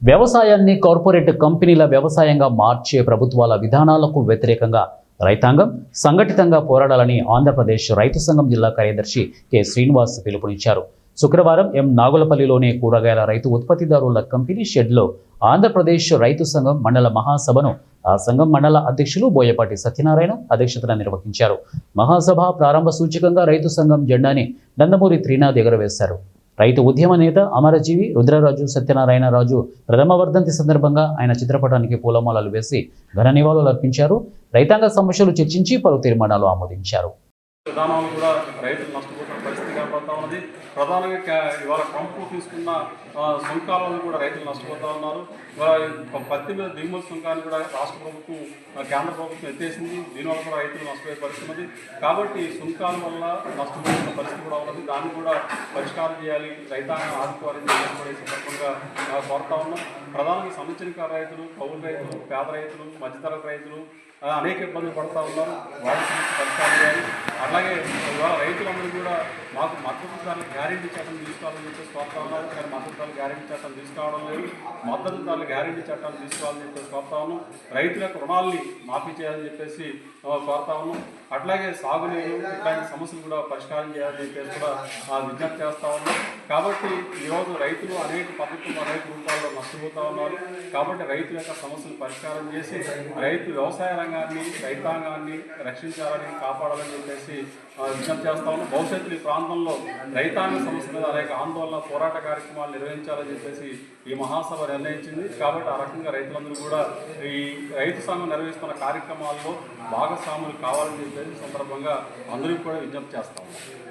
వ్యవసాయాన్ని కార్పొరేట్ కంపెనీల వ్యవసాయంగా మార్చే ప్రభుత్వాల విధానాలకు వ్యతిరేకంగా రైతాంగం సంఘటితంగా పోరాడాలని ఆంధ్రప్రదేశ్ రైతు సంఘం జిల్లా కార్యదర్శి కె శ్రీనివాస్ పిలుపునిచ్చారు. శుక్రవారం నాగులపల్లిలోని కూరగాయల రైతు ఉత్పత్తిదారుల కంపెనీ షెడ్లో ఆంధ్రప్రదేశ్ రైతు సంఘం మండల మహాసభను ఆ సంఘం మండల అధ్యక్షులు బోయపాటి సత్యనారాయణ అధ్యక్షతన నిర్వహించారు. మహాసభ ప్రారంభ సూచకంగా రైతు సంఘం జెండాని నందమూరి త్రినాథ్ ఎగురవేశారు. రైతు ఉద్యమ నేత అమరజీవి రుద్రరాజు సత్యనారాయణ రాజు ప్రథమ వర్ధంతి సందర్భంగా ఆయన చిత్రపటానికి పూలమాలలు వేసి ఘన నివాళులు అర్పించారు. రైతాంగ సమస్యలు చర్చించి పలు తీర్మానాలు ఆమోదించారు. విధానాలు కూడా రైతులు నష్టపోతున్న పరిస్థితి కనబడతా ఉన్నది. ప్రధానంగా ఇవాళ ట్రంప్ తీసుకున్న సుంకాలను కూడా రైతులు నష్టపోతూ ఉన్నారు. పత్తి మీద దిగుమతి సుంకాన్ని కూడా రాష్ట్ర ప్రభుత్వం కేంద్ర ప్రభుత్వం ఎత్తేసింది. దీనివల్ల కూడా రైతులు నష్టపోయే పరిస్థితి ఉన్నది. కాబట్టి సుంకాల వల్ల నష్టపోతున్న పరిస్థితి కూడా ఉన్నది. దాన్ని కూడా పరిష్కారం చేయాలి, రైతాంగం ఆదుకోవాలని కూడా సందర్భంగా కోరుతా ఉన్నాం. ప్రధానంగా సన్నచిన్న రైతులు, కౌలు రైతులు, పేద రైతులు, మధ్యతరగతి రైతులు అనేక ఇబ్బందులు పడుతూ ఉన్నారు. వాటి సమస్య పరిష్కారం చేయాలి. అలాగే ఇవాళ రైతులందరూ కూడా మాకు మద్దతు ధరలు గ్యారెంటీ చట్టం తీసుకోవాలని చెప్పేసి కోరుతా ఉన్నారు. కానీ మద్దతు ధరలు గ్యారెంటీ చట్టం తీసుకోవడం లేదు. మద్దతు ధరలు గ్యారెంటీ చట్టాలు తీసుకోవాలని చెప్పేసి కోరుతా ఉన్నాం. రైతుల యొక్క రుణాలని మాఫీ చేయాలని చెప్పేసి కోరుతా ఉన్నాం. అట్లాగే సాగునీరు ఇట్లాంటి సమస్యలు కూడా పరిష్కారం చేయాలని చెప్పేసి కూడా విజ్ఞప్తి చేస్తూ ఉన్నాం. కాబట్టి ఈరోజు రైతులు అనేక పద్ధతులు అనేక రూపాల్లో నష్టపోతూ ఉన్నారు. కాబట్టి రైతుల యొక్క సమస్యలు పరిష్కారం చేసి రైతు వ్యవసాయ రంగాన్ని, రైతాంగాన్ని రక్షించాలని, కాపాడాలని చెప్పేసి విజ్ఞప్తి చేస్తా ఉన్నాం. భవిష్యత్తులో ఈ ప్రాంతంలో రైతాంగ సమస్య మీద అనేక ఆందోళన, పోరాట కార్యక్రమాలు నిర్వహించాలని చెప్పేసి ఈ మహాసభ నిర్ణయించింది. కాబట్టి ఆ రకంగా రైతులందరూ కూడా ఈ రైతు సంఘం నిర్వహిస్తున్న కార్యక్రమాల్లో భాగస్వాములు కావాలని చెప్పేసి సందర్భంగా అందరికీ కూడా విజ్ఞప్తి చేస్తా ఉన్నాం.